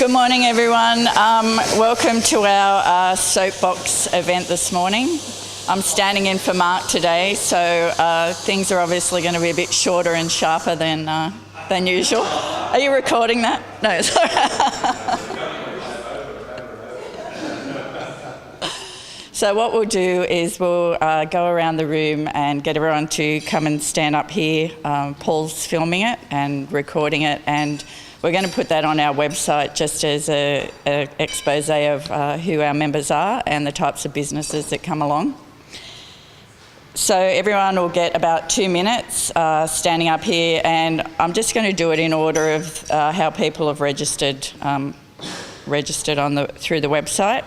Good morning, everyone. Welcome to our Soapbox event this morning. I'm standing in for Mark today, so things are obviously going to be a bit shorter and sharper than usual. Are you recording that? No, sorry. So what we'll do is we'll go around the room and get everyone to come and stand up here. Paul's filming it and recording it, and we're going to put that on our website just as an expose of who our members are and the types of businesses that come along. So everyone will get about 2 minutes standing up here, and I'm just going to do it in order of how people have registered through the website.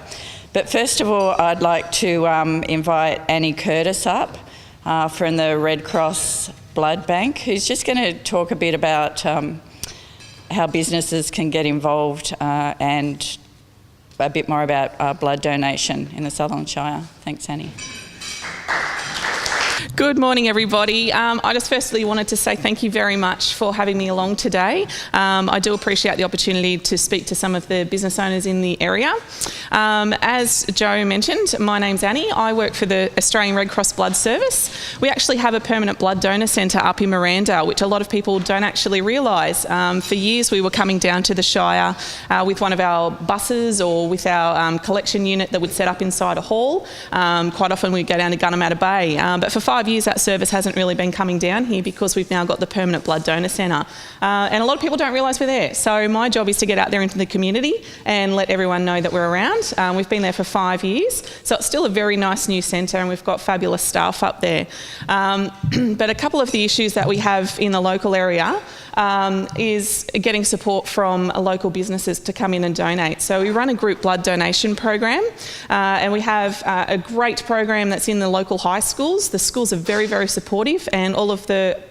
But first of all, I'd like to invite Annie Curtis up from the Red Cross Blood Bank, who's just going to talk a bit about how businesses can get involved and a bit more about blood donation in the Sutherland Shire. Thanks, Annie. Good morning, everybody. I just firstly wanted to say thank you very much for having me along today. I do appreciate the opportunity to speak to some of the business owners in the area. As Joe mentioned, my name's Annie. I work for the Australian Red Cross Blood Service. We actually have a permanent blood donor centre up in Miranda, which a lot of people don't actually realise. For years we were coming down to the Shire with one of our buses or with our collection unit that would set up inside a hall. Quite often we'd go down to Gunnersbury Bay, but for 5 years that service hasn't really been coming down here because we've now got the permanent blood donor centre, and a lot of people don't realise we're there. So my job is to get out there into the community and let everyone know that we're around. We've been there for 5 years, so it's still a very nice new centre, and we've got fabulous staff up there. But a couple of the issues that we have in the local area is getting support from local businesses to come in and donate. So we run a group blood donation program, and we have a great program that's in the local high schools. The schools are very, very supportive, and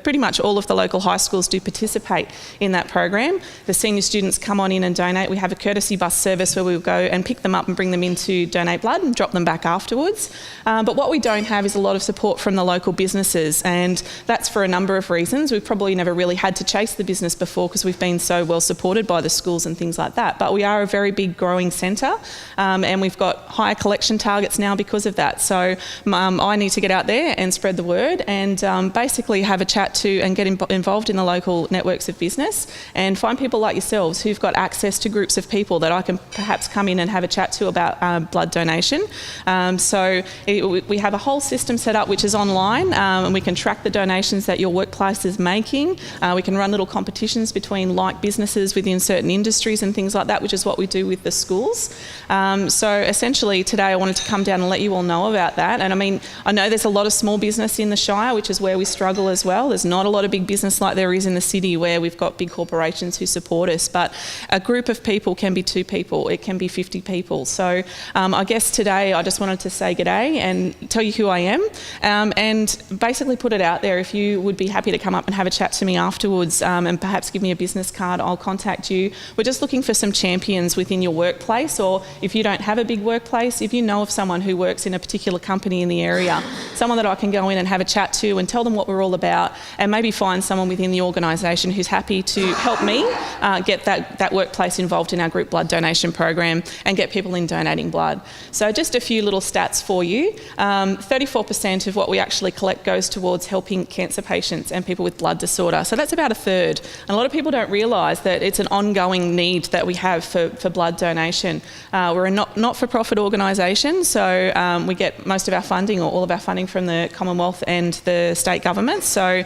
pretty much all of the local high schools do participate in that program. The senior students come on in and donate. We have a courtesy bus service where we'll go and pick them up and bring them in to donate blood and drop them back afterwards. But what we don't have is a lot of support from the local businesses, and that's for a number of reasons. We've probably never really had to chase the business before because we've been so well supported by the schools and things like that. But we are a very big growing centre, and we've got higher collection targets now because of that. So I need to get out there and spread the word and basically have a chat to and get involved in the local networks of business and find people like yourselves who've got access to groups of people that I can perhaps come in and have a chat to about blood donation. We have a whole system set up which is online, and we can track the donations that your workplace is making. We can run little competitions between like businesses within certain industries and things like that, which is what we do with the schools. So essentially today I wanted to come down and let you all know about that. And I mean, I know there's a lot of small business in the Shire, which is where we struggle as well. There's not a lot of big business like there is in the city where we've got big corporations who support us, but a group of people can be 2 people, it can be 50 people. So I guess today I just wanted to say g'day and tell you who I am, and basically put it out there. If you would be happy to come up and have a chat to me afterwards and perhaps give me a business card, I'll contact you. We're just looking for some champions within your workplace, or if you don't have a big workplace, if you know of someone who works in a particular company in the area, someone that I can go in and have a chat to and tell them what we're all about, and maybe find someone within the organisation who's happy to help me get that workplace involved in our group blood donation program and get people in donating blood. So just a few little stats for you. 34% of what we actually collect goes towards helping cancer patients and people with blood disorder. So that's about a third. And a lot of people don't realise that it's an ongoing need that we have for blood donation. We're a not-for-profit organisation, so we get most of our funding, or all of our funding, from the Commonwealth and the state governments. So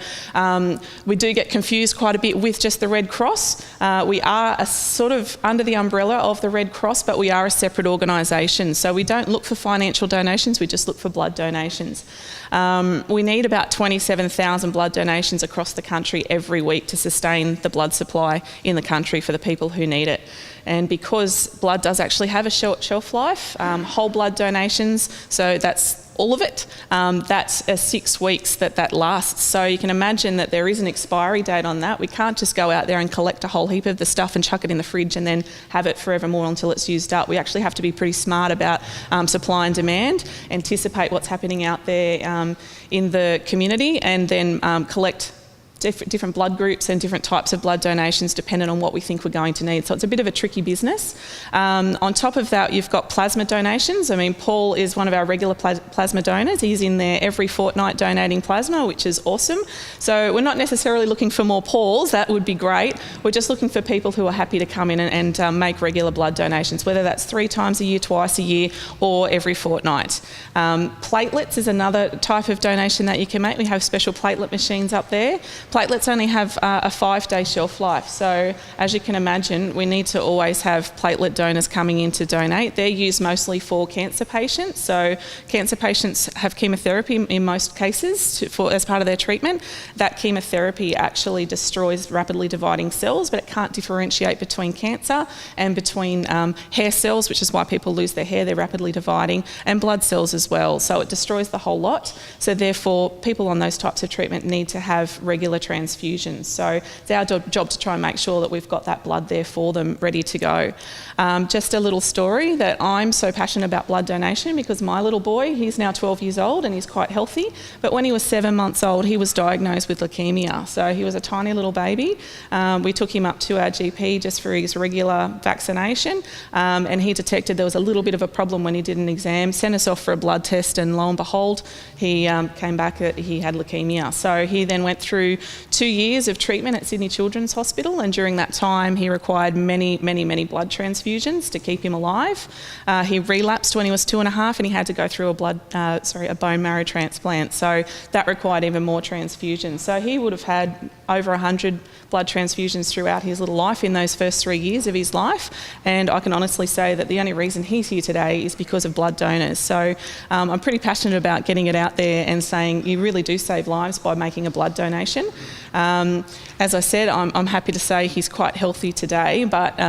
we do get confused quite a bit with just the Red Cross. We are a sort of under the umbrella of the Red Cross, but we are a separate organisation. So we don't look for financial donations, we just look for blood donations. We need about 27,000 blood donations across the country every week to sustain the blood supply in the country for the people who need it. And because blood does actually have a short shelf life, whole blood donations, so that's all of it, that's 6 weeks that lasts. So you can imagine that there is an expiry date on that. We can't just go out there and collect a whole heap of the stuff and chuck it in the fridge and then have it forevermore until it's used up. We actually have to be pretty smart about supply and demand, anticipate what's happening out there in the community, and then collect different blood groups and different types of blood donations depending on what we think we're going to need. So it's a bit of a tricky business. On top of that, you've got plasma donations. I mean, Paul is one of our regular plasma donors. He's in there every fortnight donating plasma, which is awesome. So we're not necessarily looking for more Pauls. That would be great. We're just looking for people who are happy to come in and make regular blood donations, whether that's 3 times a year, twice a year, or every fortnight. Platelets is another type of donation that you can make. We have special platelet machines up there. Platelets only have a 5-day shelf life, so as you can imagine, we need to always have platelet donors coming in to donate. They're used mostly for cancer patients, so cancer patients have chemotherapy in most cases as part of their treatment. That chemotherapy actually destroys rapidly dividing cells, but it can't differentiate between cancer and between hair cells, which is why people lose their hair, they're rapidly dividing, and blood cells as well. So it destroys the whole lot. So therefore, people on those types of treatment need to have regular transfusions. So it's our job to try and make sure that we've got that blood there for them ready to go. Just a little story that I'm so passionate about blood donation because my little boy, he's now 12 years old and he's quite healthy, but when he was 7 months old, he was diagnosed with leukemia. So he was a tiny little baby. We took him up to our GP just for his regular vaccination, and he detected there was a little bit of a problem when he did an exam, sent us off for a blood test, and lo and behold, he came back that he had leukemia. So he then went through 2 years of treatment at Sydney Children's Hospital, and during that time he required many blood transfusions to keep him alive. He relapsed when he was 2.5 and he had to go through a bone marrow transplant, so that required even more transfusions. So he would have had over 100 blood transfusions throughout his little life in those first 3 years of his life, and I can honestly say that the only reason he's here today is because of blood donors. So I'm pretty passionate about getting it out there and saying you really do save lives by making a blood donation. As I said, I'm happy to say he's quite healthy today, but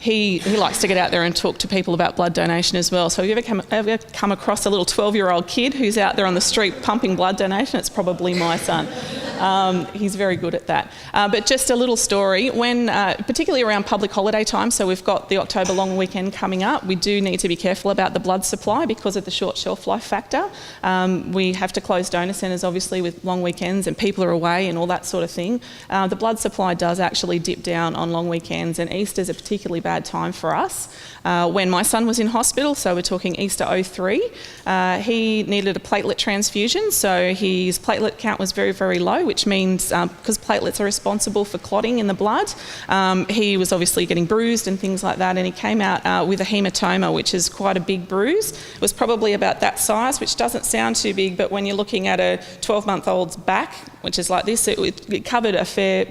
he likes to get out there and talk to people about blood donation as well. So if you ever come across a little 12-year-old kid who's out there on the street pumping blood donation, it's probably my son. He's very good at that. But just a little story, when particularly around public holiday time, so we've got the October long weekend coming up, we do need to be careful about the blood supply because of the short shelf life factor. We have to close donor centres obviously with long weekends and people are away and all that sort of thing. The blood supply does actually dip down on long weekends, and Easter's a particularly bad time for us. When my son was in hospital, so we're talking Easter 03, he needed a platelet transfusion, so his platelet count was very low, which means because platelets are responsible for clotting in the blood, he was obviously getting bruised and things like that, and he came out with a hematoma, which is quite a big bruise. It was probably about that size, which doesn't sound too big, but when you're looking at a 12-month-old's back, which is like this, it covered a fair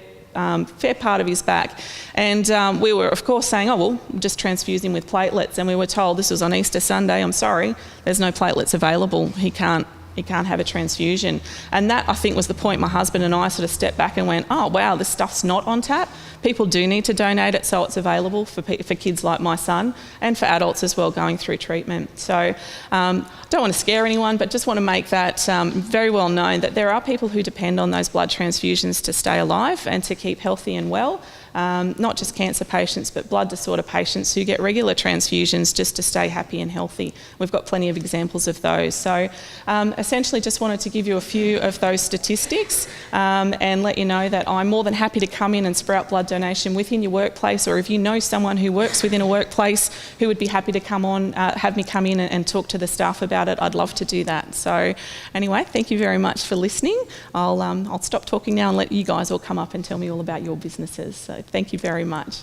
part of his back, and we were of course saying, oh well, just transfuse him with platelets, and we were told this was on Easter Sunday, I'm sorry, there's no platelets available, he can't have a transfusion. And that, I think, was the point my husband and I sort of stepped back and went, oh wow, this stuff's not on tap. People do need to donate it so it's available for kids like my son and for adults as well going through treatment. So don't want to scare anyone, but just want to make that very well known that there are people who depend on those blood transfusions to stay alive and to keep healthy and well. Not just cancer patients, but blood disorder patients who get regular transfusions just to stay happy and healthy. We've got plenty of examples of those. So essentially just wanted to give you a few of those statistics and let you know that I'm more than happy to come in and sprout blood donation within your workplace, or if you know someone who works within a workplace who would be happy to come on, have me come in and talk to the staff about it, I'd love to do that. So anyway, thank you very much for listening. I'll stop talking now and let you guys all come up and tell me all about your businesses. So thank you very much.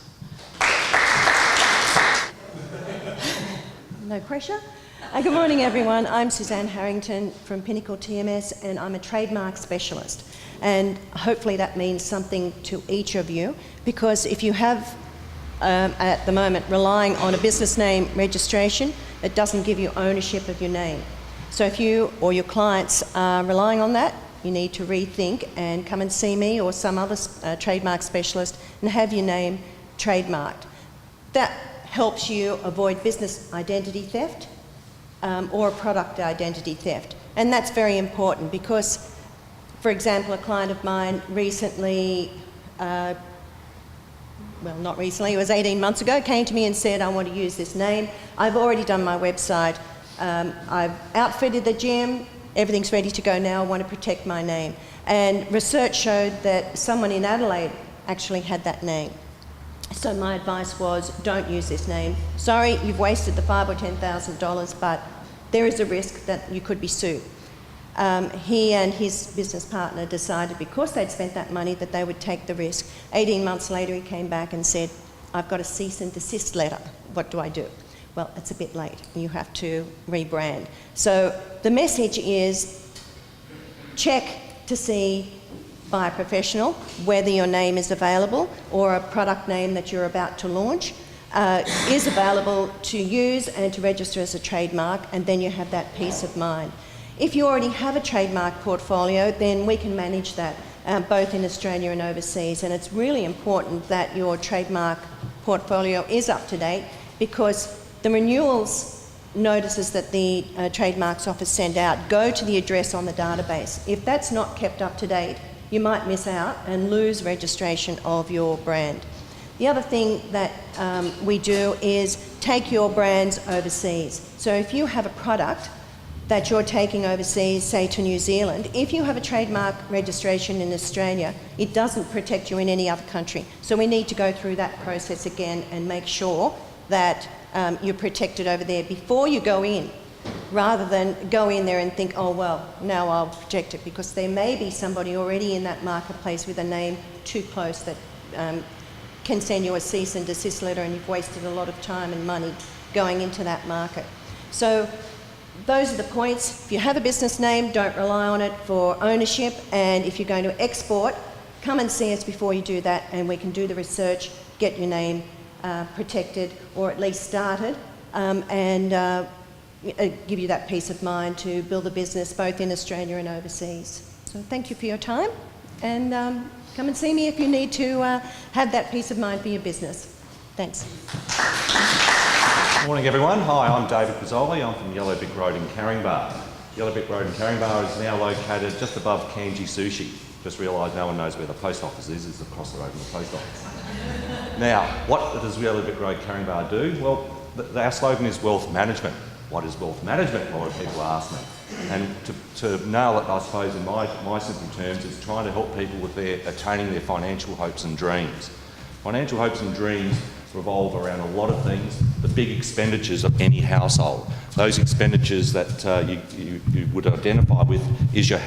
No pressure. Good morning, everyone. I'm Suzanne Harrington from Pinnacle TMS, and I'm a trademark specialist. And hopefully that means something to each of you, because if you have, at the moment, relying on a business name registration, it doesn't give you ownership of your name. So if you or your clients are relying on that, you need to rethink and come and see me or some other trademark specialist and have your name trademarked. That helps you avoid business identity theft or product identity theft. And that's very important because, for example, a client of mine recently, well, not recently, it was 18 months ago, came to me and said, I want to use this name. I've already done my website. I've outfitted the gym. everything's ready to go now, I want to protect my name. And research showed that someone in Adelaide actually had that name. So my advice was, don't use this name. Sorry, you've wasted the $5,000 or $10,000, but there is a risk that you could be sued. He and his business partner decided, because they'd spent that money, that they would take the risk. 18 months later, he came back and said, I've got a cease and desist letter. What do I do? Well, it's a bit late. You have to rebrand. So the message is, check to see by a professional whether your name is available, or a product name that you're about to launch is available to use and to register as a trademark, and then you have that peace of mind. If you already have a trademark portfolio, then we can manage that both in Australia and overseas, and it's really important that your trademark portfolio is up to date, because the renewals notices that the Trademarks Office send out go to the address on the database. If that's not kept up to date, you might miss out and lose registration of your brand. The other thing that we do is take your brands overseas. So if you have a product that you're taking overseas, say to New Zealand, if you have a trademark registration in Australia, it doesn't protect you in any other country. So we need to go through that process again and make sure that you're protected over there before you go in, rather than go in there and think, oh, well, now I'll protect it, because there may be somebody already in that marketplace with a name too close that can send you a cease and desist letter, and you've wasted a lot of time and money going into that market. So those are the points. If you have a business name, don't rely on it for ownership, and if you're going to export, come and see us before you do that, and we can do the research, get your name protected, or at least started, and give you that peace of mind to build a business both in Australia and overseas. So thank you for your time, and come and see me if you need to have that peace of mind for your business. Thanks. Good morning, everyone. Hi, I'm David Pizzoli. I'm from Yellow Brick Road in Caringbah. Yellow Brick Road in Caringbah is now located just above Kanji Sushi. Just realised no one knows where the post office is. It's across the road from the post office. Now, what does Yellow Brick Road Caringbah do? Well, our slogan is wealth management. What is wealth management? A lot of people ask me. And to nail it, I suppose, in my simple terms, is trying to help people with attaining their financial hopes and dreams. Financial hopes and dreams revolve around a lot of things. The big expenditures of any household. Those expenditures that you would identify with is your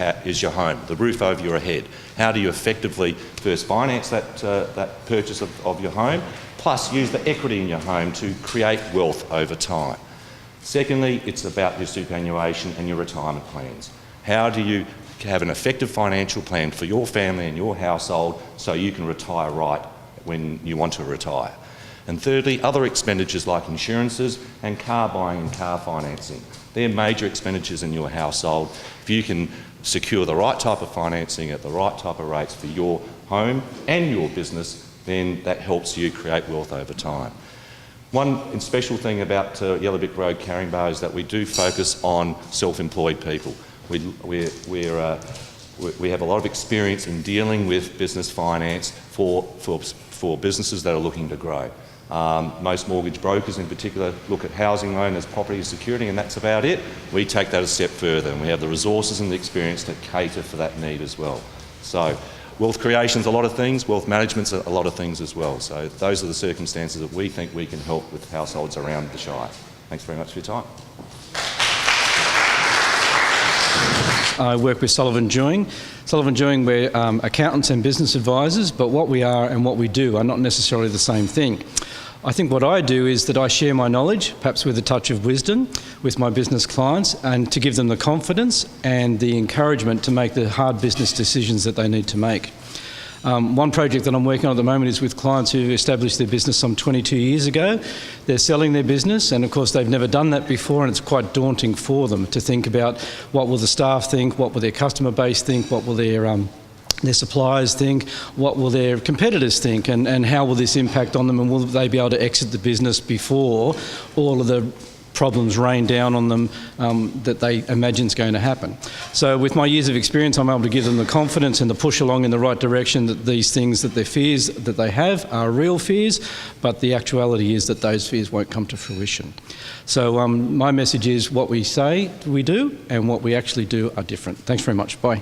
home, the roof over your head. How do you effectively first finance that purchase of your home, plus use the equity in your home to create wealth over time? Secondly, it's about your superannuation and your retirement plans. How do you have an effective financial plan for your family and your household so you can retire right when you want to retire? And thirdly, other expenditures like insurances and car buying and car financing. They're major expenditures in your household. If you can secure the right type of financing at the right type of rates for your home and your business, then that helps you create wealth over time. One special thing about Yellow Brick Road Caringbah is that we do focus on self-employed people. We have a lot of experience in dealing with business finance for businesses that are looking to grow. Most mortgage brokers in particular look at housing loan as property as security, and that's about it. We take that a step further, and we have the resources and the experience to cater for that need as well. So wealth creation's a lot of things, wealth management's a lot of things as well. So those are the circumstances that we think we can help with households around the Shire. Thanks very much for your time. I work with Sullivan Joying. Sullivan Joying, we're accountants and business advisors, but what we are and what we do are not necessarily the same thing. I think what I do is that I share my knowledge, perhaps with a touch of wisdom, with my business clients, and to give them the confidence and the encouragement to make the hard business decisions that they need to make. One project that I'm working on at the moment is with clients who established their business some 22 years ago. They're selling their business, and of course they've never done that before, and it's quite daunting for them to think about what will the staff think, what will their customer base think, what will their suppliers think, what will their competitors think, and how will this impact on them, and will they be able to exit the business before all of the problems rain down on them that they imagine is going to happen. So with my years of experience, I'm able to give them the confidence and the push along in the right direction that these things, that their fears that they have are real fears, but the actuality is that those fears won't come to fruition. So my message is what we say we do and what we actually do are different. Thanks very much. Bye.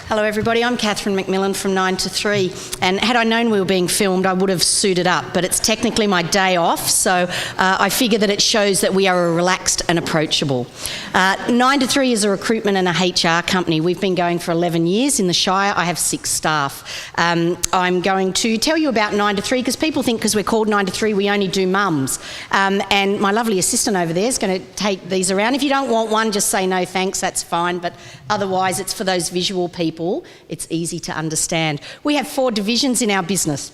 Hello everybody, I'm Catherine McMillan from 9 to 3, and had I known we were being filmed I would have suited up, but it's technically my day off, so I figure that it shows that we are relaxed and approachable. 9 to 3 is a recruitment and a HR company. We've been going for 11 years in the Shire. I have 6 staff. I'm going to tell you about 9 to 3 because people think because we're called 9 to 3 we only do mums, and my lovely assistant over there is going to take these around. If you don't want one, just say no thanks, that's fine, but otherwise it's for those visual people. It's easy to understand. We have 4 divisions in our business.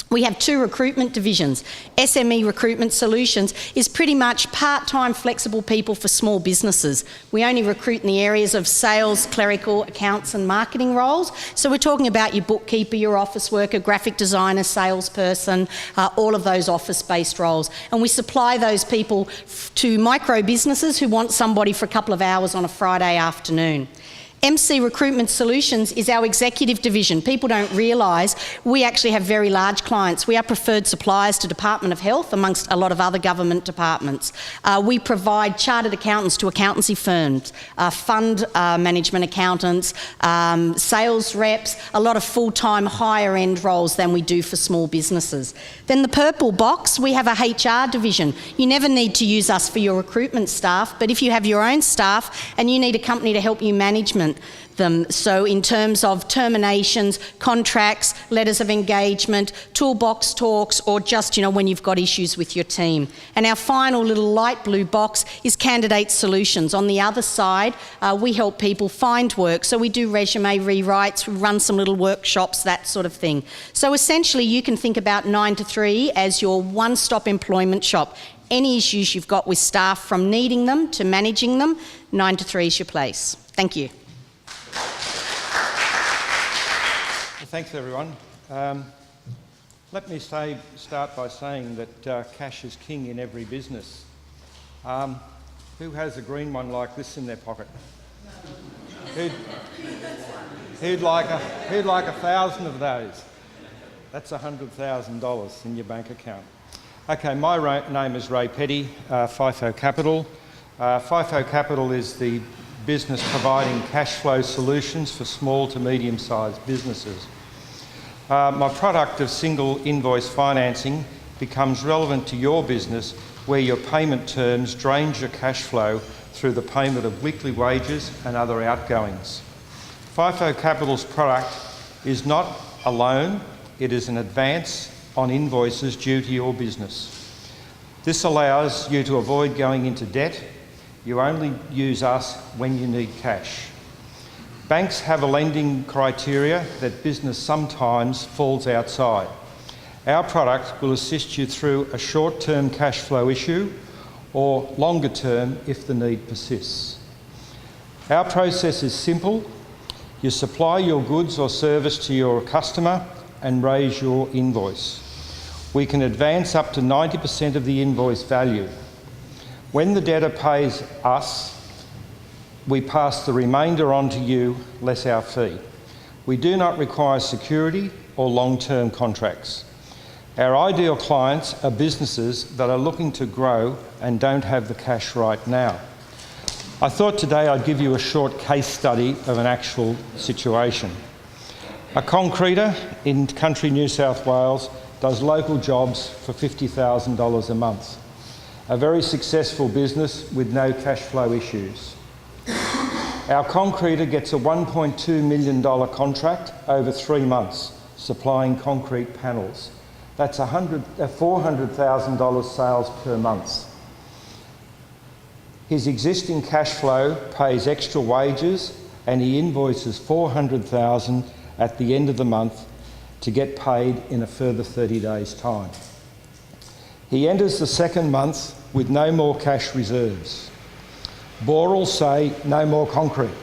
We have 2 recruitment divisions. SME Recruitment Solutions is pretty much part-time flexible people for small businesses. We only recruit in the areas of sales, clerical, accounts and marketing roles. So we're talking about your bookkeeper, your office worker, graphic designer, salesperson, all of those office-based roles. And we supply those people to micro businesses who want somebody for a couple of hours on a Friday afternoon. MC Recruitment Solutions is our executive division. People don't realise we actually have very large clients. We are preferred suppliers to Department of Health amongst a lot of other government departments. We provide chartered accountants to accountancy firms, fund management accountants, sales reps, a lot of full-time higher end roles than we do for small businesses. Then the purple box, we have a HR division. You never need to use us for your recruitment staff, but if you have your own staff and you need a company to help you manage them. So in terms of terminations, contracts, letters of engagement, toolbox talks, or just, when you've got issues with your team. And our final little light blue box is Candidate Solutions. On the other side, we help people find work. So we do resume rewrites, we run some little workshops, that sort of thing. So essentially you can think about 9 to 3 as your one-stop employment shop. Any issues you've got with staff, from needing them to managing them, 9 to 3 is your place. Thank you. Thanks everyone. Let me start by saying that cash is king in every business. Who has a green one like this in their pocket? Who'd like 1,000 of those? That's $100,000 in your bank account. Okay, my name is Ray Petty, FIFO Capital. FIFO Capital is the business providing cash flow solutions for small to medium-sized businesses. My product of single invoice financing becomes relevant to your business where your payment terms drain your cash flow through the payment of weekly wages and other outgoings. FIFO Capital's product is not a loan, it is an advance on invoices due to your business. This allows you to avoid going into debt. You only use us when you need cash. Banks have a lending criteria that business sometimes falls outside. Our product will assist you through a short-term cash flow issue or longer term if the need persists. Our process is simple. You supply your goods or service to your customer and raise your invoice. We can advance up to 90% of the invoice value. When the debtor pays us, we pass the remainder on to you, less our fee. We do not require security or long-term contracts. Our ideal clients are businesses that are looking to grow and don't have the cash right now. I thought today I'd give you a short case study of an actual situation. A concreter in country New South Wales does local jobs for $50,000 a month. A very successful business with no cash flow issues. Our concreter gets a $1.2 million contract over 3 months, supplying concrete panels. That's $400,000 sales per month. His existing cash flow pays extra wages and he invoices $400,000 at the end of the month to get paid in a further 30 days' time. He enters the second month with no more cash reserves. Borals say no more concrete.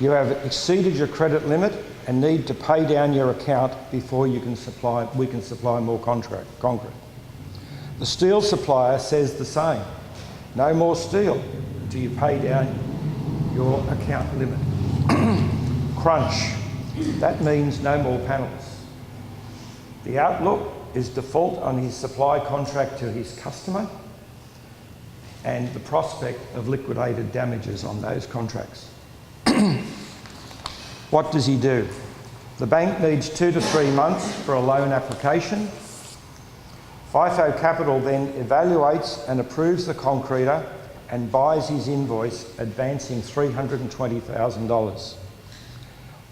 You have exceeded your credit limit and need to pay down your account before we can supply more concrete. The steel supplier says the same. No more steel until you pay down your account limit. Crunch. That means no more panels. The outlook is default on his supply contract to his customer and the prospect of liquidated damages on those contracts. What does he do? The bank needs 2 to 3 months for a loan application. FIFO Capital then evaluates and approves the concreter and buys his invoice, advancing $320,000,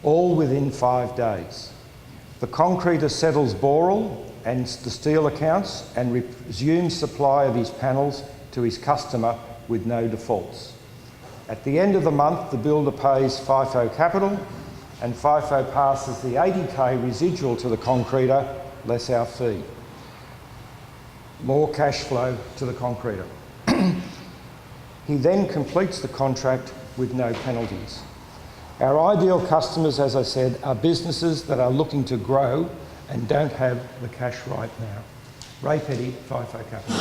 all within 5 days. The concreter settles Boral and the steel accounts and resumes supply of his panels to his customer with no defaults. At the end of the month, the builder pays FIFO Capital and FIFO passes the $80K residual to the concreter, less our fee. More cash flow to the concreter. He then completes the contract with no penalties. Our ideal customers, as I said, are businesses that are looking to grow and don't have the cash right now. Ray Petty, FIFO Capital.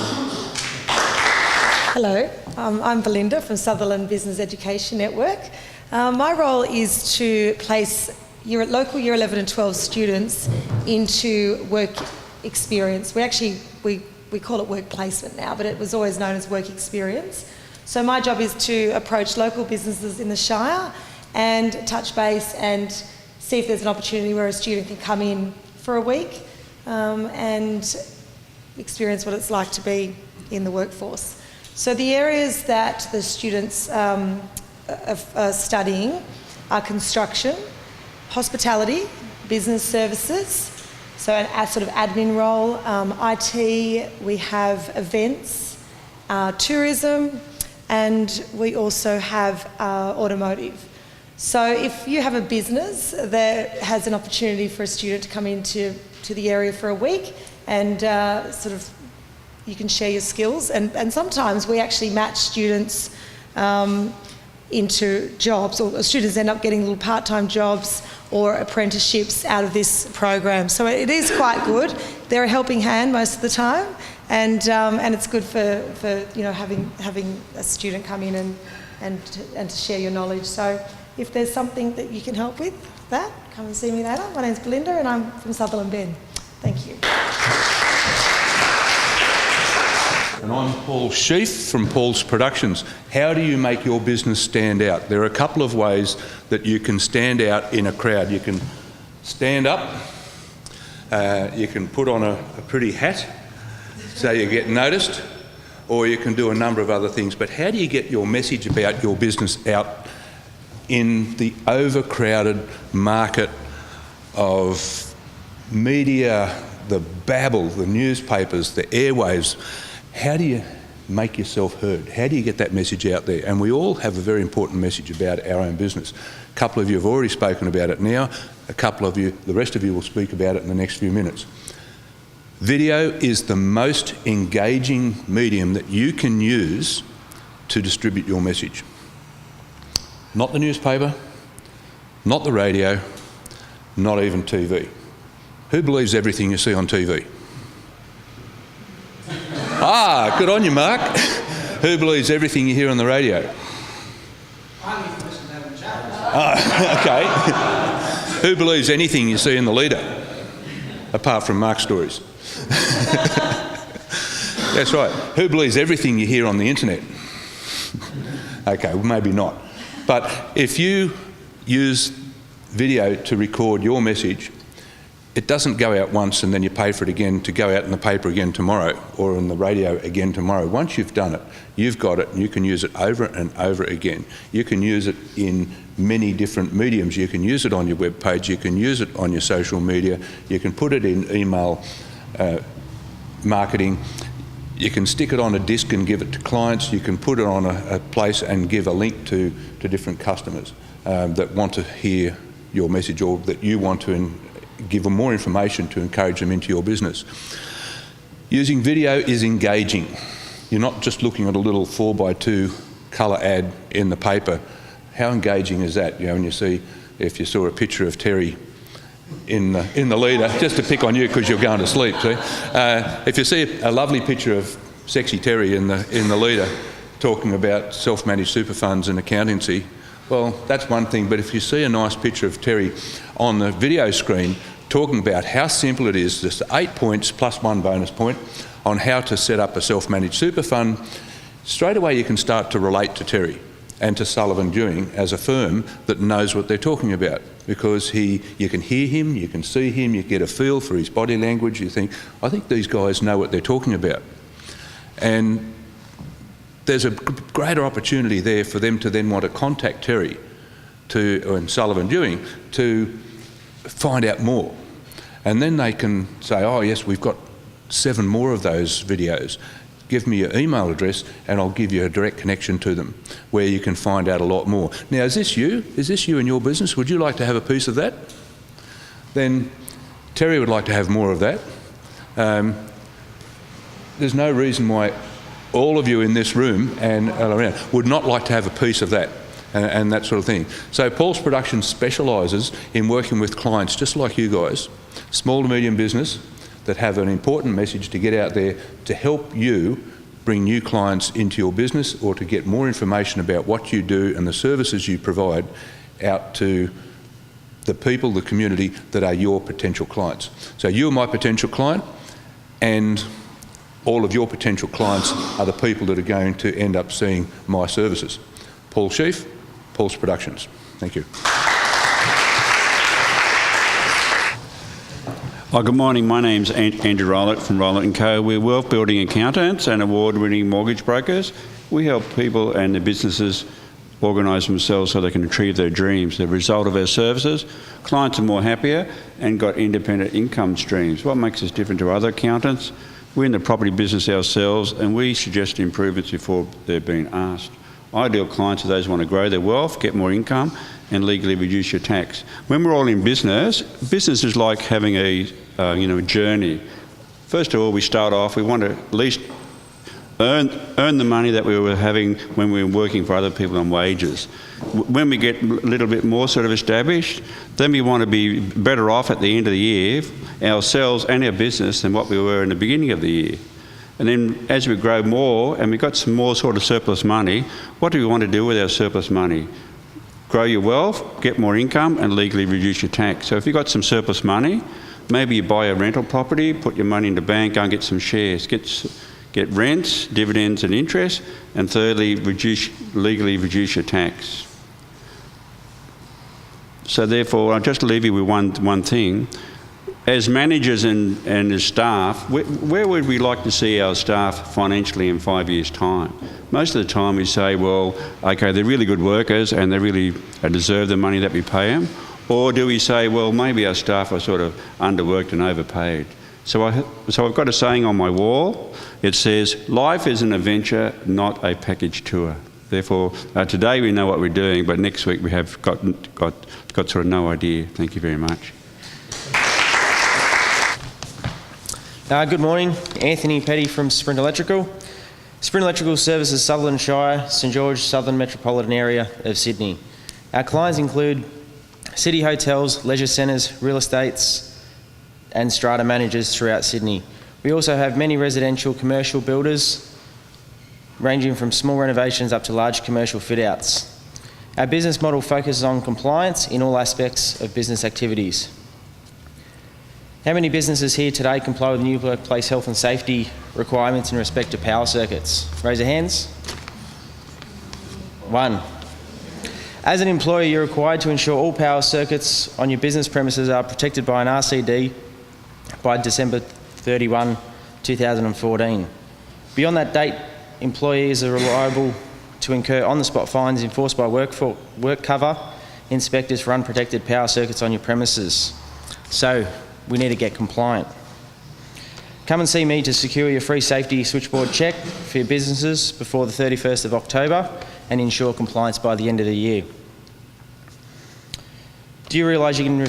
Hello, I'm Belinda from Sutherland Business Education Network. My role is to place local Year 11 and 12 students into work experience. We call it work placement now, but it was always known as work experience. So my job is to approach local businesses in the Shire and touch base and see if there's an opportunity where a student can come in for a week and experience what it's like to be in the workforce. So the areas that the students are studying are construction, hospitality, business services, so a sort of admin role, IT, we have events, tourism, and we also have automotive. So if you have a business that has an opportunity for a student to come into the area for a week and you can share your skills, and sometimes we actually match students into jobs, or students end up getting little part-time jobs or apprenticeships out of this program. So it is quite good. They're a helping hand most of the time, and it's good for having a student come in and to share your knowledge. So if there's something that you can help with that, come and see me later. My name's Belinda and I'm from Sutherland Ben. Thank you. And I'm Paul Sheaf from Paul's Productions. How do you make your business stand out? There are a couple of ways that you can stand out in a crowd. You can stand up, you can put on a pretty hat so you get noticed, or you can do a number of other things. But how do you get your message about your business out in the overcrowded market of media, the babble, the newspapers, the airwaves? How do you make yourself heard? How do you get that message out there? And we all have a very important message about our own business. A couple of you have already spoken about it now. A couple of you, the rest of you will speak about it in the next few minutes. Video is the most engaging medium that you can use to distribute your message. Not the newspaper, not the radio, not even TV. Who believes everything you see on TV? Ah, good on you, Mark. Who believes everything you hear on the radio? Okay. Who believes anything you see in the leader? Apart from Mark's stories. That's right. Who believes everything you hear on the internet? Okay, well, maybe not. But if you use video to record your message, it doesn't go out once and then you pay for it again to go out in the paper again tomorrow or on the radio again tomorrow. Once you've done it, you've got it and you can use it over and over again. You can use it in many different mediums. You can use it on your web page, you can use it on your social media, you can put it in email marketing, you can stick it on a disc and give it to clients, you can put it on a place and give a link to different customers that want to hear your message or that you want to give them more information to encourage them into your business. Using video is engaging. You're not just looking at a little 4x2 colour ad in the paper. How engaging is that? You know, when you see, if you saw a picture of Terry in the leader, just to pick on you because you're going to sleep, see? If you see a lovely picture of sexy Terry in the leader, talking about self-managed super funds and accountancy, well, that's one thing, but if you see a nice picture of Terry on the video screen talking about how simple it is, just 8 points plus 1 bonus point on how to set up a self-managed super fund, straight away you can start to relate to Terry and to Sullivan Dewing as a firm that knows what they're talking about, because you can hear him, you can see him, you get a feel for his body language, you think, I think these guys know what they're talking about. And there's a greater opportunity there for them to then want to contact Terry and Sullivan Dewing to find out more. And then they can say, oh yes, we've got 7 more of those videos. Give me your email address and I'll give you a direct connection to them where you can find out a lot more. Now, is this you? Is this you in your business? Would you like to have a piece of that? Then Terry would like to have more of that. There's no reason why all of you in this room and around would not like to have a piece of that and that sort of thing. So Paul's Productions specialises in working with clients just like you guys, small to medium business, that have an important message to get out there to help you bring new clients into your business or to get more information about what you do and the services you provide out to the people, the community that are your potential clients. So you are my potential client, and all of your potential clients are the people that are going to end up seeing my services. Paul Sheaf, Paul's Productions. Thank you. Hi, good morning. My name's Andrew Rowlett from Rowlett & Co. We're wealth building accountants and award-winning mortgage brokers. We help people and their businesses organise themselves so they can achieve their dreams. The result of our services, clients are more happier and got independent income streams. What makes us different to other accountants? We're in the property business ourselves and we suggest improvements before they're being asked. Ideal clients are those who want to grow their wealth, get more income and legally reduce your tax. When we're all in business, business is like having a journey. First of all, we start off, we want to at least earn the money that we were having when we were working for other people on wages. When we get a little bit more sort of established, then we want to be better off at the end of the year, ourselves and our business, than what we were in the beginning of the year. And then as we grow more and we've got some more sort of surplus money, what do we want to do with our surplus money? Grow your wealth, get more income and legally reduce your tax. So if you've got some surplus money, maybe you buy a rental property, put your money in the bank, go and get some shares, get rents, dividends and interest, and thirdly, legally reduce your tax. So therefore, I'll just leave you with one thing. As managers and as staff, where would we like to see our staff financially in 5 years' time? Most of the time we say, well, okay, they're really good workers and they really deserve the money that we pay them. Or do we say, well, maybe our staff are sort of underworked and overpaid? So I've got a saying on my wall. It says, life is an adventure, not a package tour. Therefore, today we know what we're doing, but next week we have got sort of no idea. Thank you very much. Good morning, Anthony Petty from Sprint Electrical. Sprint Electrical services Sutherland Shire, St George, Southern Metropolitan Area of Sydney. Our clients include city hotels, leisure centres, real estates and strata managers throughout Sydney. We also have many residential commercial builders ranging from small renovations up to large commercial fit-outs. Our business model focuses on compliance in all aspects of business activities. How many businesses here today comply with new workplace health and safety requirements in respect to power circuits? Raise your hands. 1. As an employer, you're required to ensure all power circuits on your business premises are protected by an RCD by December 31, 2014. Beyond that date, employees are liable to incur on-the-spot fines enforced by work cover inspectors for unprotected power circuits on your premises. So, we need to get compliant. Come and see me to secure your free safety switchboard check for your businesses before the 31st of October and ensure compliance by the end of the year. Do you realise you can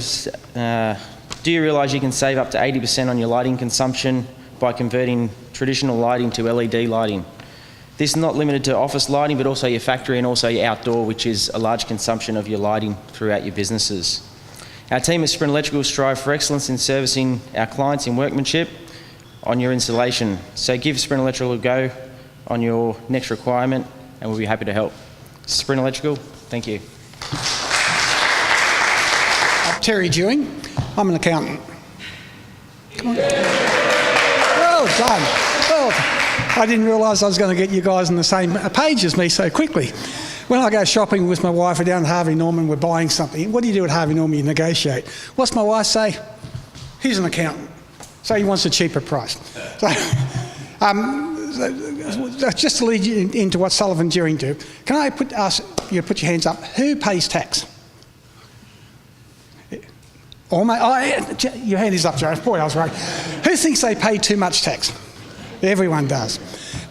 save up to 80% on your lighting consumption by converting traditional lighting to LED lighting? This is not limited to office lighting, but also your factory and also your outdoor, which is a large consumption of your lighting throughout your businesses. Our team at Sprint Electrical strive for excellence in servicing our clients in workmanship on your installation. So give Sprint Electrical a go on your next requirement and we'll be happy to help. Sprint Electrical, thank you. Terry Dewing. I'm an accountant. Come on. Well done. Well, I didn't realise I was going to get you guys on the same page as me so quickly. When I go shopping with my wife, we're down at Harvey Norman, we're buying something. What do you do at Harvey Norman? You negotiate. What's my wife say? He's an accountant, so he wants a cheaper price. So, just to lead you into what Sullivan Dewing do, can I ask you to put your hands up? Who pays tax? Your hand is up, Joe. Boy, I was right. Who thinks they pay too much tax? Everyone does.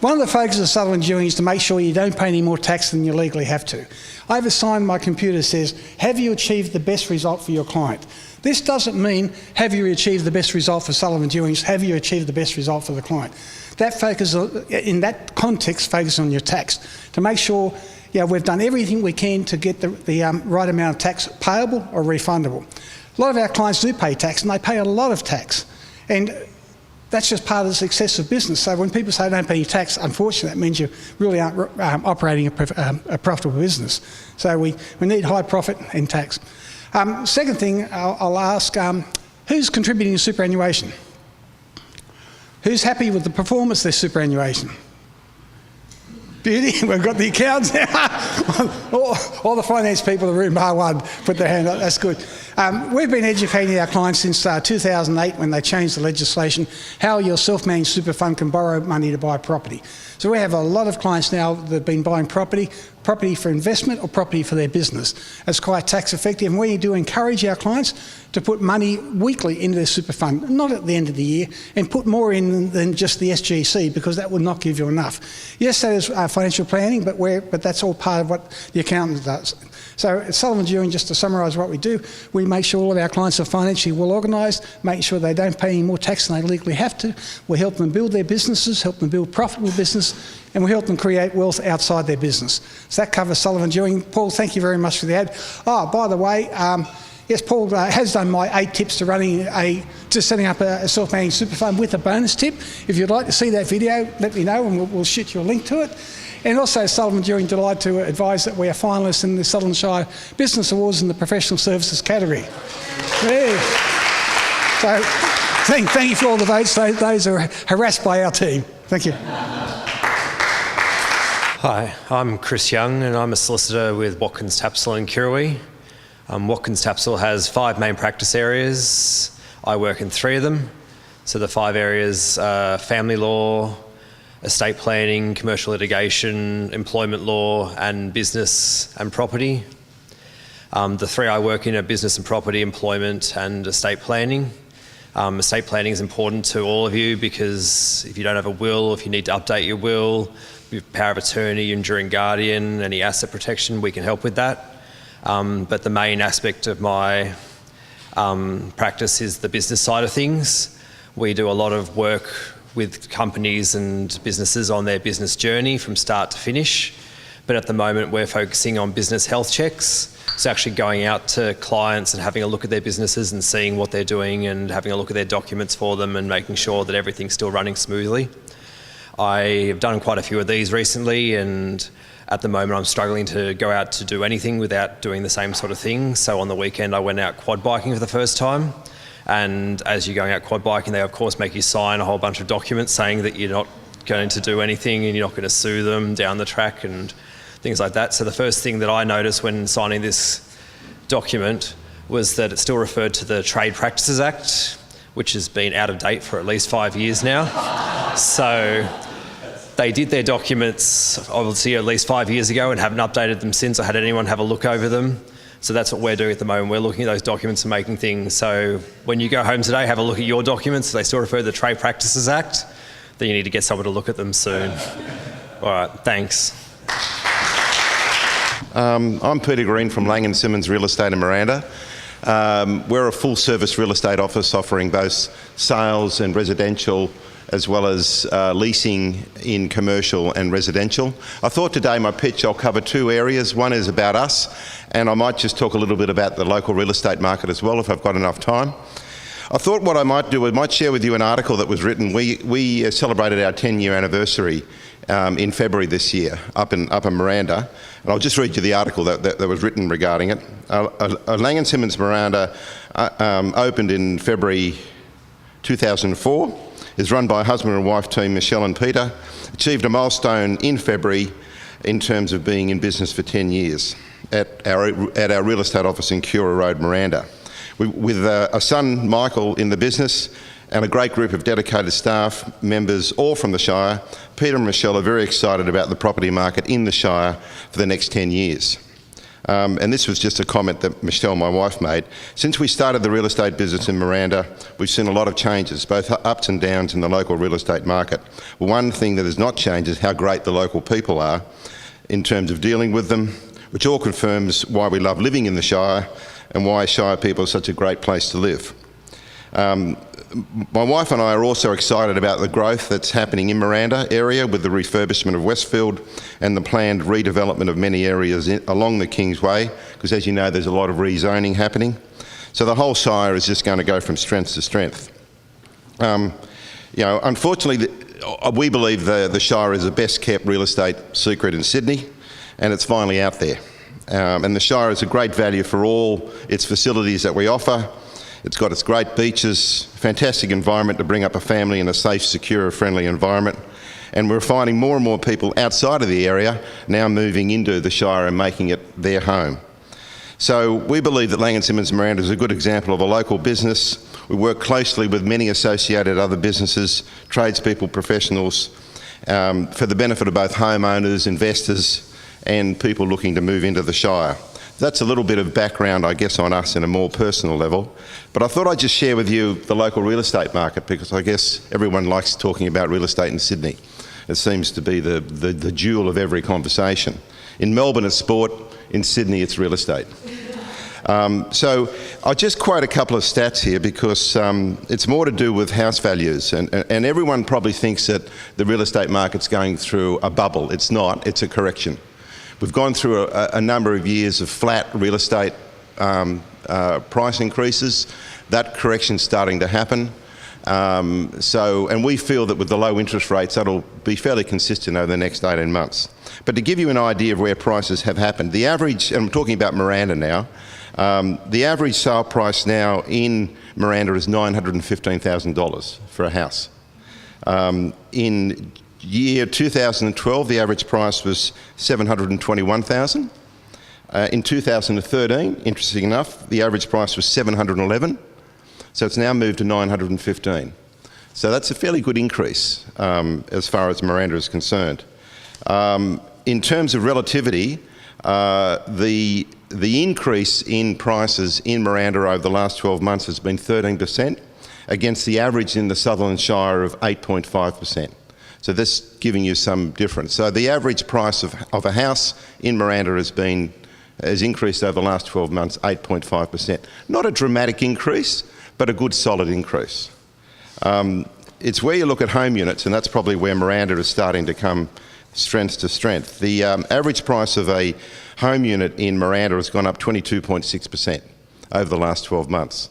One of the focuses of Sullivan Dewing is to make sure you don't pay any more tax than you legally have to. I have a sign on my computer that says, have you achieved the best result for your client? This doesn't mean, have you achieved the best result for Sullivan Dewing, have you achieved the best result for the client? That focus, in that context, focuses on your tax, to make sure we've done everything we can to get the right amount of tax payable or refundable. A lot of our clients do pay tax, and they pay a lot of tax. And that's just part of the success of business. So when people say don't pay any tax, unfortunately, that means you really aren't operating a profitable business. So we need high profit and tax. Second thing, I'll ask, who's contributing to superannuation? Who's happy with the performance of their superannuation? Beauty, we've got the accounts. all the finance people in the room, bar one, put their hand up, that's good. We've been educating our clients since 2008 when they changed the legislation, how your self-managed super fund can borrow money to buy property. So we have a lot of clients now that have been buying property for investment or property for their business. It's quite tax effective, and we do encourage our clients to put money weekly into their super fund, not at the end of the year, and put more in than just the SGC, because that will not give you enough. Yes, that is financial planning, but that's all part of what the accountant does. So at Sullivan Dewing, just to summarise what we do, we make sure all of our clients are financially well organised, making sure they don't pay any more tax than they legally have to. We help them build their businesses, help them build profitable business, and we help them create wealth outside their business. So that covers Sullivan Dewing. Paul, thank you very much for the ad. Oh, by the way, yes, Paul has done my 8 tips to setting up a self-managed super fund with a bonus tip. If you'd like to see that video, let me know and we'll shoot you a link to it. And also, Sullivan Dewing, delighted to advise that we are finalists in the Sutherland Shire Business Awards in the Professional Services category. Yeah. So, thank you for all the votes. Those are harassed by our team. Thank you. Hi, I'm Chris Young and I'm a solicitor with Watkins Tapsell in Kirrawee. Watkins Tapsell has 5 main practice areas. I work in 3 of them. So the 5 areas are family law, estate planning, commercial litigation, employment law, and business and property. The 3 I work in are business and property, employment, and estate planning. Estate planning is important to all of you because if you don't have a will, if you need to update your will, your power of attorney, enduring guardian, any asset protection, we can help with that. But the main aspect of my practice is the business side of things. We do a lot of work with companies and businesses on their business journey from start to finish. But at the moment, we're focusing on business health checks. So actually going out to clients and having a look at their businesses and seeing what they're doing and having a look at their documents for them and making sure that everything's still running smoothly. I have done quite a few of these recently, and at the moment I'm struggling to go out to do anything without doing the same sort of thing. So on the weekend I went out quad biking for the first time. And as you're going out quad biking, they of course make you sign a whole bunch of documents saying that you're not going to do anything and you're not going to sue them down the track and things like that. So the first thing that I noticed when signing this document was that it still referred to the Trade Practices Act, which has been out of date for at least 5 years now. So they did their documents obviously at least 5 years ago and haven't updated them since or had anyone have a look over them. So that's what we're doing at the moment. We're looking at those documents and making things. So when you go home today, have a look at your documents. If they still refer to the Trade Practices Act, then you need to get someone to look at them soon. All right, thanks. I'm Peter Green from Lang & Simmons Real Estate in Miranda. We're a full-service real estate office offering both sales and residential as well as leasing in commercial and residential. I thought today my pitch, I'll cover 2 areas. One is about us, and I might just talk a little bit about the local real estate market as well if I've got enough time. I thought what I might do, I might share with you an article that was written. We celebrated our 10-year anniversary in February this year up in Miranda. And I'll just read you the article that was written regarding it. Lang & Simmons Miranda opened in February 2004, is run by a husband and wife team, Michelle and Peter, achieved a milestone in February in terms of being in business for 10 years at our real estate office in Cura Road, Miranda. With a son, Michael, in the business and a great group of dedicated staff members, all from the Shire, Peter and Michelle are very excited about the property market in the Shire for the next 10 years. And this was just a comment that Michelle, my wife, made. Since we started the real estate business in Miranda, we've seen a lot of changes, both ups and downs in the local real estate market. One thing that has not changed is how great the local people are in terms of dealing with them, which all confirms why we love living in the Shire and why Shire people are such a great place to live. My wife and I are also excited about the growth that's happening in Miranda area with the refurbishment of Westfield and the planned redevelopment of many areas along the Kingsway, because as you know, there's a lot of rezoning happening. So the whole Shire is just going to go from strength to strength. Unfortunately, we believe the Shire is the best kept real estate secret in Sydney, and it's finally out there. And the Shire is a great value for all its facilities that we offer. It's got its great beaches, fantastic environment to bring up a family in a safe, secure, friendly environment. And we're finding more and more people outside of the area now moving into the Shire and making it their home. So we believe that Lang & Simmons Miranda is a good example of a local business. We work closely with many associated other businesses, tradespeople, professionals, for the benefit of both homeowners, investors, and people looking to move into the Shire. That's a little bit of background, I guess, on us in a more personal level. But I thought I'd just share with you the local real estate market, because I guess everyone likes talking about real estate in Sydney. It seems to be the jewel of every conversation. In Melbourne, it's sport. In Sydney, it's real estate. So I'll just quote a couple of stats here, because it's more to do with house values. And everyone probably thinks that the real estate market's going through a bubble. It's not. It's a correction. We've gone through a number of years of flat real estate price increases. That correction's starting to happen. And we feel that with the low interest rates, that'll be fairly consistent over the next 18 months. But to give you an idea of where prices have happened, the average, and I'm talking about Miranda now, the average sale price now in Miranda is $915,000 for a house. In year 2012, the average price was $721,000. In 2013, interesting enough, the average price was $711,000. So it's now moved to $915,000. So that's a fairly good increase as far as Miranda is concerned. In terms of relativity, the increase in prices in Miranda over the last 12 months has been 13% against the average in the Sutherland Shire of 8.5%. So this giving you some difference. So the average price of a house in Miranda has increased over the last 12 months 8.5%. Not a dramatic increase, but a good solid increase. It's where you look at home units, and that's probably where Miranda is starting to come strength to strength. The average price of a home unit in Miranda has gone up 22.6% over the last 12 months,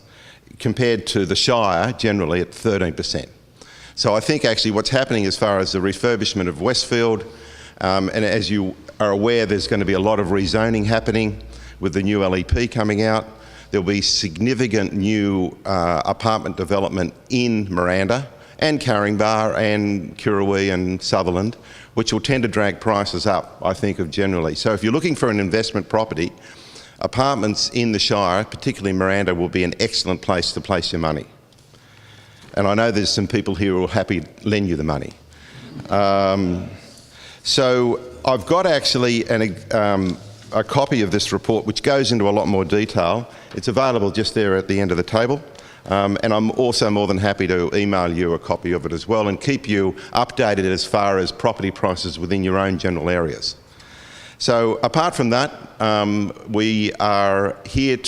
compared to the Shire generally at 13%. So I think actually what's happening as far as the refurbishment of Westfield, and as you are aware, there's going to be a lot of rezoning happening with the new LEP coming out. There'll be significant new apartment development in Miranda and Caringbah and Kirrawee and Sutherland, which will tend to drag prices up, I think, of generally. So if you're looking for an investment property, apartments in the Shire, particularly Miranda, will be an excellent place to place your money. And I know there's some people here who are happy to lend you the money. So I've got actually a copy of this report which goes into a lot more detail. It's available just there at the end of the table. And I'm also more than happy to email you a copy of it as well and keep you updated as far as property prices within your own general areas. So apart from that, we are here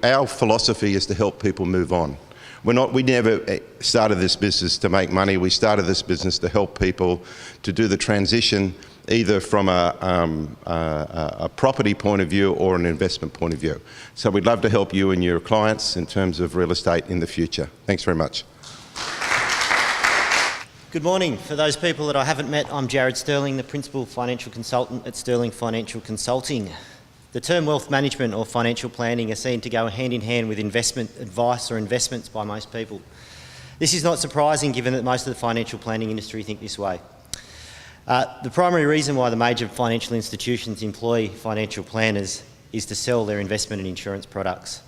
our philosophy is to help people move on. We never started this business to make money. We started this business to help people to do the transition either from a property point of view or an investment point of view. So we'd love to help you and your clients in terms of real estate in the future. Thanks very much. Good morning. For those people that I haven't met, I'm Jared Sterling, the Principal Financial Consultant at Sterling Financial Consulting. The term wealth management or financial planning is seen to go hand in hand with investment advice or investments by most people. This is not surprising given that most of the financial planning industry think this way. The primary reason why the major financial institutions employ financial planners is to sell their investment and insurance products.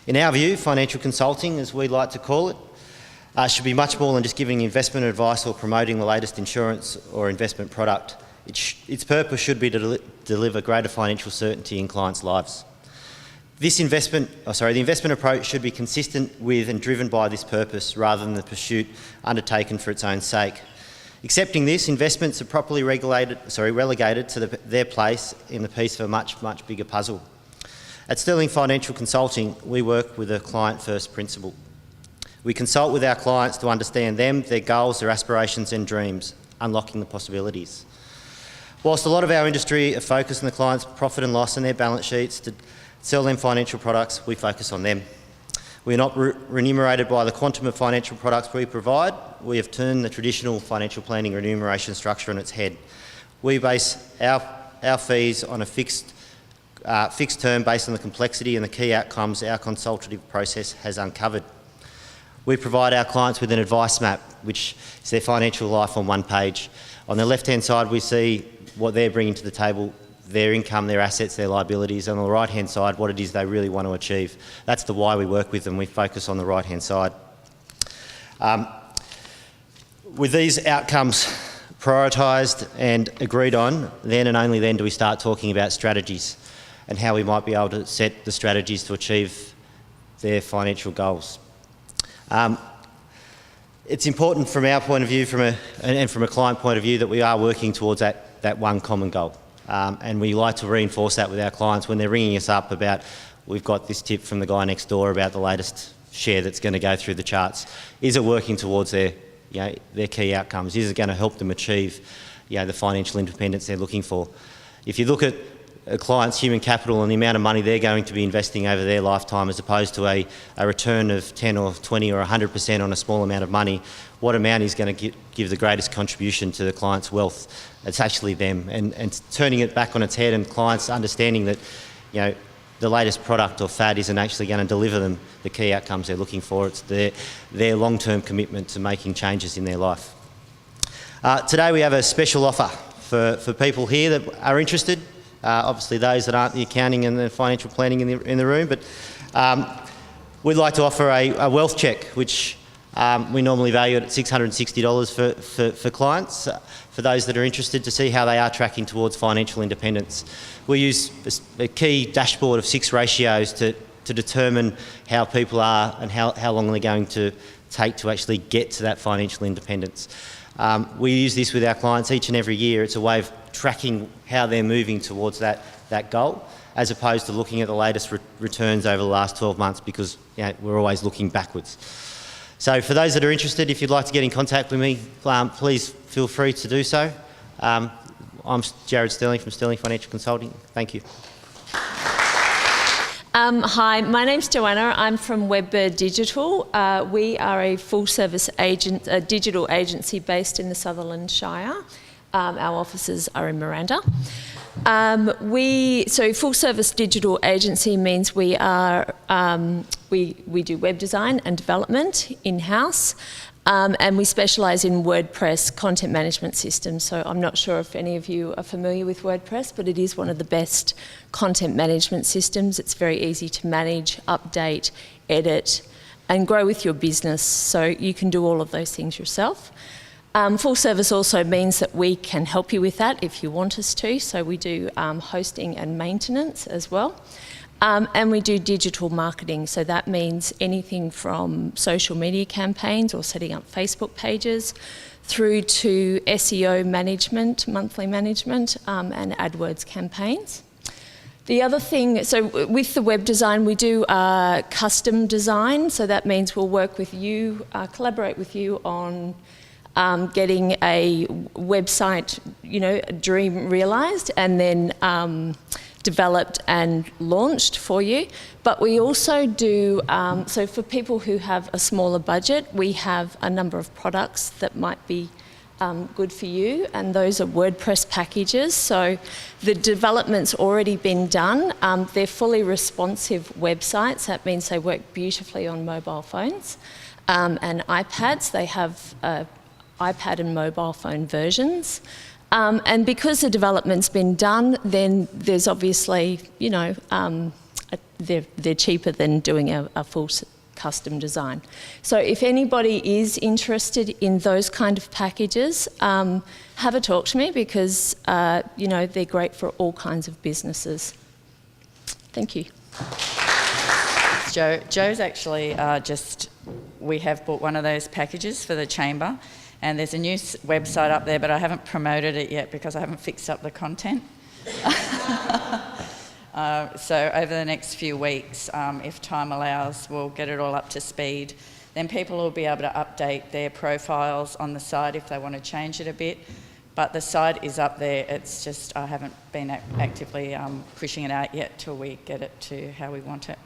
In our view, financial consulting, as we like to call it, should be much more than just giving investment advice or promoting the latest insurance or investment product. Its purpose should be to deliver greater financial certainty in clients' lives. The investment approach should be consistent with and driven by this purpose rather than the pursuit undertaken for its own sake. Accepting this, investments are properly relegated to their place in the piece of a much bigger puzzle. At Sterling Financial Consulting, we work with a client-first principle. We consult with our clients to understand them, their goals, their aspirations and dreams, unlocking the possibilities. Whilst a lot of our industry are focused on the client's profit and loss and their balance sheets to sell them financial products, we focus on them. We are not remunerated by the quantum of financial products we provide. We have turned the traditional financial planning remuneration structure on its head. We base our fees on a fixed term based on the complexity and the key outcomes our consultative process has uncovered. We provide our clients with an advice map, which is their financial life on one page. On the left-hand side, we see what they're bringing to the table, their income, their assets, their liabilities, and on the right-hand side, what it is they really want to achieve. That's the why we work with them. We focus on the right-hand side. With these outcomes prioritised and agreed on, then and only then do we start talking about strategies and how we might be able to set the strategies to achieve their financial goals. It's important from our point of view and from a client point of view that we are working towards that one common goal. And we like to reinforce that with our clients when they're ringing us up about, we've got this tip from the guy next door about the latest share that's going to go through the charts. Is it working towards their key outcomes? Is it going to help them achieve the financial independence they're looking for? If you look at a client's human capital and the amount of money they're going to be investing over their lifetime as opposed to a return of 10 or 20 or 100% on a small amount of money, what amount is going to give the greatest contribution to the client's wealth? It's actually them. And turning it back on its head and clients understanding that the latest product or fad isn't actually going to deliver them the key outcomes they're looking for. It's their long-term commitment to making changes in their life. Today we have a special offer for people here that are interested. Obviously those that aren't the accounting and the financial planning in the room, but we'd like to offer a wealth check, which we normally value it at $660 for clients, for those that are interested to see how they are tracking towards financial independence. We use a key dashboard of 6 ratios to determine how people are and how long they're going to take to actually get to that financial independence. We use this with our clients each and every year. It's a way of tracking how they're moving towards that goal, as opposed to looking at the latest returns over the last 12 months because we're always looking backwards. So for those that are interested, if you'd like to get in contact with me, please feel free to do so. I'm Jared Sterling from Sterling Financial Consulting. Thank you. Hi, my name's Joanna. I'm from Webbird Digital. We are a full-service digital agency based in the Sutherland Shire. Our offices are in Miranda. So full-service digital agency means we do web design and development in-house, and we specialise in WordPress content management systems. So I'm not sure if any of you are familiar with WordPress, but it is one of the best content management systems. It's very easy to manage, update, edit, and grow with your business. So you can do all of those things yourself. Full service also means that we can help you with that if you want us to. So we do hosting and maintenance as well. And we do digital marketing. So that means anything from social media campaigns or setting up Facebook pages through to SEO management, monthly management, and AdWords campaigns. The other thing, so with the web design, we do custom design. So that means we'll work with you, collaborate with you on getting a website, a dream realised, and then developed and launched for you. But we also do, so for people who have a smaller budget, we have a number of products that might be good for you, and those are WordPress packages. So the development's already been done. They're fully responsive websites. That means they work beautifully on mobile phones and iPads. They have iPad and mobile phone versions. And because the development's been done, then there's obviously, you know, they're cheaper than doing a full custom design. So if anybody is interested in those kind of packages, have a talk to me, because you know, they're great for all kinds of businesses. Thank you. Joe's actually we have bought one of those packages for the chamber, and there's a new website up there, but I haven't promoted it yet because I haven't fixed up the content. So over the next few weeks, if time allows, we'll get it all up to speed. Then people will be able to update their profiles on the site if they want to change it a bit. But the site is up there. It's just I haven't been actively pushing it out yet till we get it to how we want it.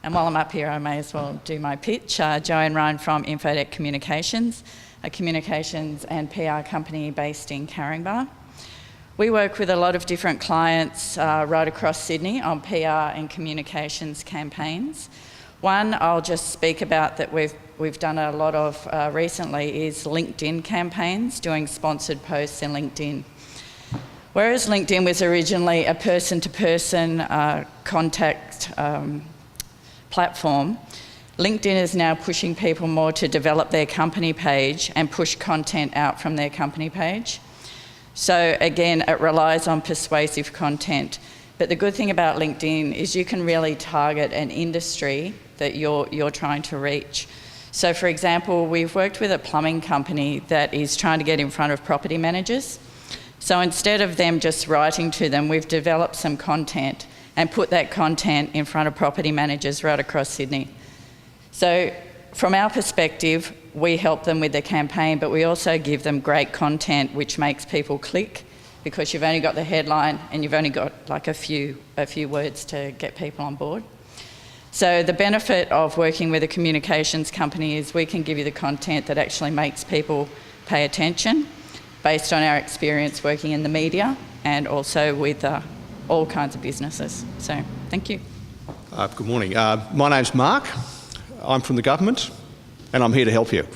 And while I'm up here, I may as well do my pitch. Joanne Ryan from Infotech Communications, a communications and PR company based in Caringbah. We work with a lot of different clients right across Sydney on PR and communications campaigns. One I'll just speak about that we've done a lot of recently is LinkedIn campaigns, doing sponsored posts in LinkedIn. Whereas LinkedIn was originally a person-to-person contact platform, LinkedIn is now pushing people more to develop their company page and push content out from their company page. So again, it relies on persuasive content. But the good thing about LinkedIn is you can really target an industry that you're trying to reach. So for example, we've worked with a plumbing company that is trying to get in front of property managers. So instead of them just writing to them, we've developed some content and put that content in front of property managers right across Sydney. So from our perspective, we help them with their campaign, but we also give them great content which makes people click, because you've only got the headline and you've only got like a few words to get people on board. So the benefit of working with a communications company is we can give you the content that actually makes people pay attention, based on our experience working in the media and also with all kinds of businesses. So thank you. Good morning. My name's Mark. I'm from the government, and I'm here to help you.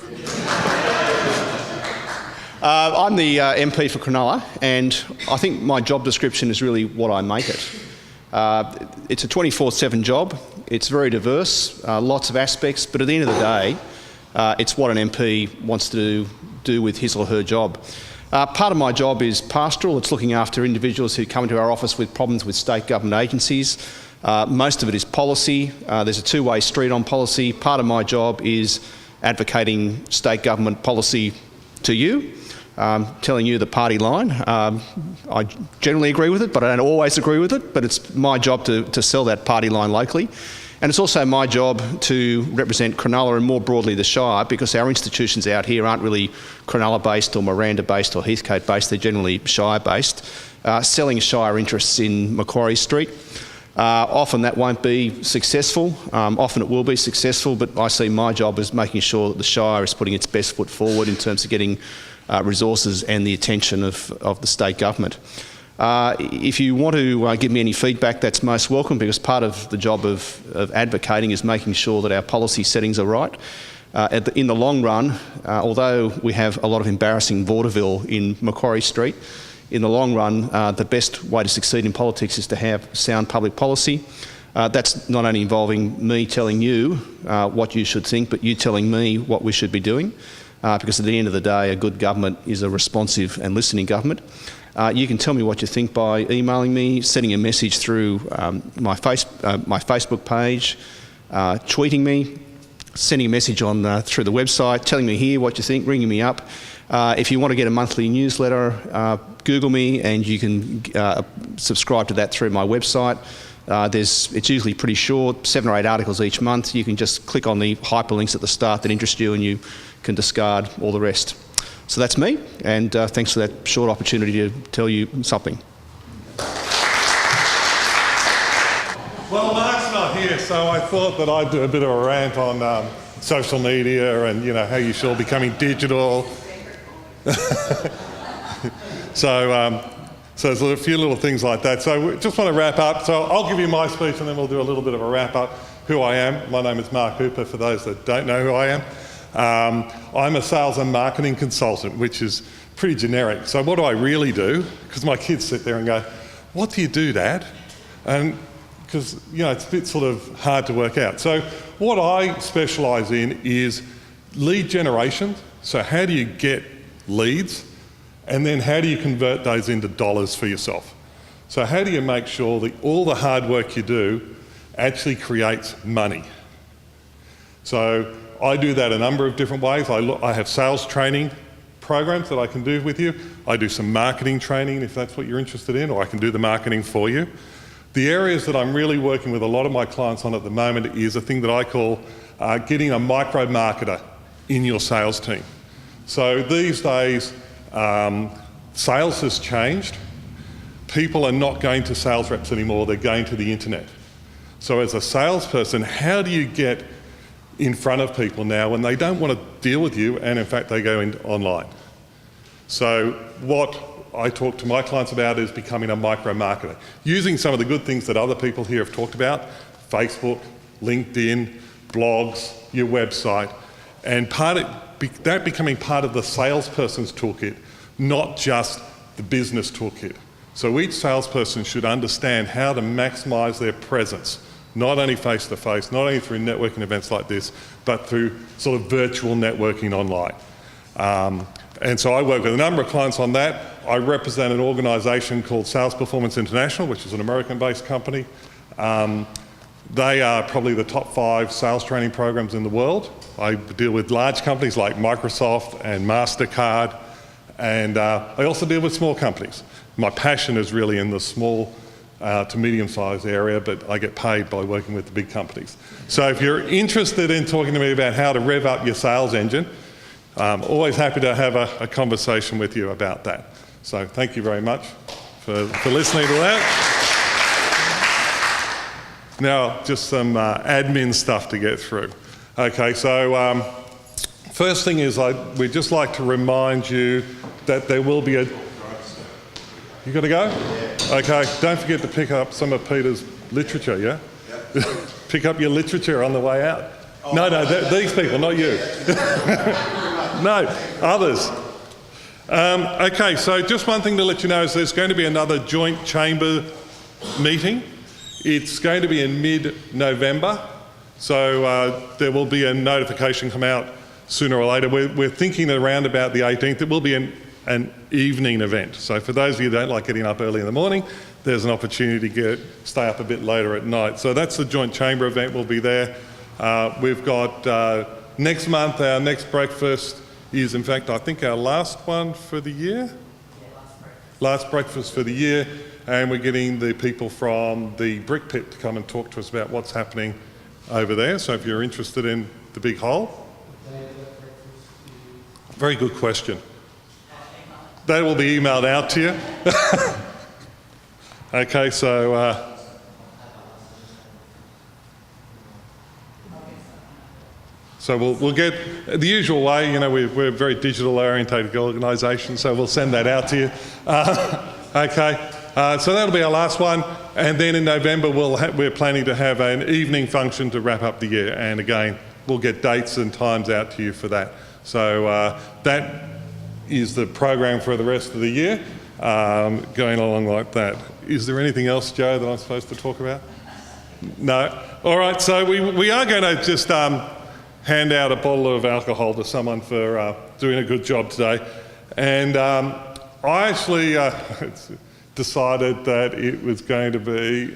I'm the MP for Cronulla, and I think my job description is really what I make it. It's a 24/7 job. It's very diverse, lots of aspects, but at the end of the day, it's what an MP wants to do with his or her job. Part of my job is pastoral. It's looking after individuals who come into our office with problems with state government agencies. Most of it is policy. There's a two-way street on policy. Part of my job is advocating state government policy to you, telling you the party line. I generally agree with it, but I don't always agree with it, but it's my job to sell that party line locally. And it's also my job to represent Cronulla and more broadly the Shire, because our institutions out here aren't really Cronulla-based or Miranda-based or Heathcote-based, they're generally Shire-based, selling Shire interests in Macquarie Street. Often that won't be successful, often it will be successful, but I see my job as making sure that the Shire is putting its best foot forward in terms of getting resources and the attention of the state government. If you want to give me any feedback, that's most welcome, because part of the job of advocating is making sure that our policy settings are right. In the long run, although we have a lot of embarrassing vaudeville in Macquarie Street, in the long run, the best way to succeed in politics is to have sound public policy. That's not only involving me telling you what you should think, but you telling me what we should be doing, because at the end of the day, a good government is a responsive and listening government. You can tell me what you think by emailing me, sending a message through my Facebook page, tweeting me, sending a message on through the website, telling me here what you think, ringing me up. If you want to get a monthly newsletter, Google me and you can subscribe to that through my website. It's usually pretty short, 7 or 8 articles each month. You can just click on the hyperlinks at the start that interest you and you can discard all the rest. So that's me, and thanks for that short opportunity to tell you something. Well, Mark's not here, so I thought that I'd do a bit of a rant on social media and, you know, how you're all becoming digital. So there's a few little things like that. So we just want to wrap up. So I'll give you my speech and then we'll do a little bit of a wrap up. Who I am. My name is Mark Hooper, for those that don't know who I am. I'm a sales and marketing consultant, which is pretty generic. So what do I really do? Because my kids sit there and go, what do you do, Dad? And because, you know, it's a bit sort of hard to work out. So what I specialise in is lead generation. So how do you get leads? And then how do you convert those into dollars for yourself? So how do you make sure that all the hard work you do actually creates money? So I do that a number of different ways. I have sales training programs that I can do with you. I do some marketing training if that's what you're interested in, or I can do the marketing for you. The areas that I'm really working with a lot of my clients on at the moment is a thing that I call getting a micro marketer in your sales team. So these days, sales has changed. People are not going to sales reps anymore, they're going to the internet. So as a salesperson, how do you get in front of people now when they don't want to deal with you and in fact they go online? So what I talk to my clients about is becoming a micro marketer, using some of the good things that other people here have talked about, Facebook, LinkedIn, blogs, your website, and that becoming part of the salesperson's toolkit, not just the business toolkit. So each salesperson should understand how to maximise their presence, not only face-to-face, not only through networking events like this, but through sort of virtual networking online. And so I work with a number of clients on that. I represent an organisation called Sales Performance International, which is an American-based company. They are probably the top 5 sales training programs in the world. I deal with large companies like Microsoft and MasterCard, and I also deal with small companies. My passion is really in the small to medium-sized area, but I get paid by working with the big companies. So if you're interested in talking to me about how to rev up your sales engine, I'm always happy to have a conversation with you about that. So thank you very much for listening to that. Now, just some admin stuff to get through. Okay, so first thing is we'd just like to remind you that there will be a... You got to go? Yeah. Okay, don't forget to pick up some of Peter's literature, yeah? Yep. Pick up your literature on the way out. Oh, no, these people, not you. No, others. Okay, so just one thing to let you know is there's going to be another joint chamber meeting. It's going to be in mid-November, so there will be a notification come out sooner or later. We're thinking around about the 18th. It will be an evening event. So for those of you who don't like getting up early in the morning, there's an opportunity to stay up a bit later at night. So that's the joint chamber event. We'll be there. We've got next month, our next breakfast is in fact, I think our last one for the year. Yeah, last breakfast for the year. And we're getting the people from the Brick Pit to come and talk to us about what's happening over there. So if you're interested in the big hole. Very good question. That will be emailed out to you. Okay, so... So we'll get the usual way, you know, we're a very digital orientated organisation, so we'll send that out to you. Okay, so that'll be our last one, and then in November we're planning to have an evening function to wrap up the year, and again, we'll get dates and times out to you for that. So that is the program for the rest of the year, going along like that. Is there anything else, Joe, that I'm supposed to talk about? No? All right, so we are going to just... hand out a bottle of alcohol to someone for doing a good job today. And I actually decided that it was going to be,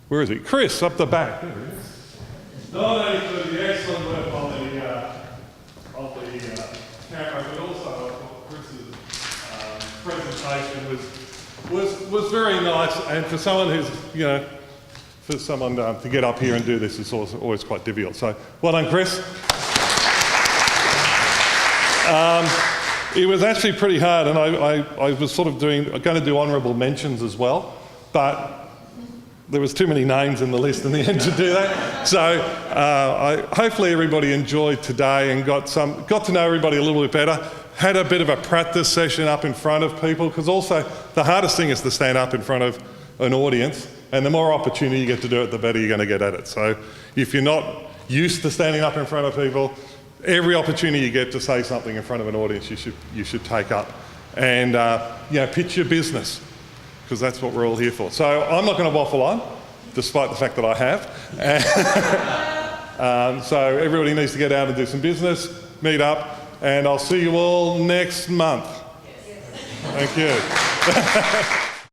where is he? Chris, up the back. Not only for the excellent work on the camera, but also I thought Chris's presentation was very nice. And for someone who's, you know, for someone to get up here and do this is always quite difficult. So, well done, Chris. It was actually pretty hard, and I was sort of going to do honourable mentions as well, but there was too many names in the list in the end to do that. So, hopefully everybody enjoyed today and got to know everybody a little bit better. had a bit of a practice session up in front of people, because also the hardest thing is to stand up in front of an audience, and the more opportunity you get to do it, the better you're going to get at it. So if you're not used to standing up in front of people, every opportunity you get to say something in front of an audience you should take up. And pitch your business, because that's what we're all here for. So I'm not going to waffle on, despite the fact that I have. So everybody needs to get out and do some business, meet up, and I'll see you all next month. Thank you.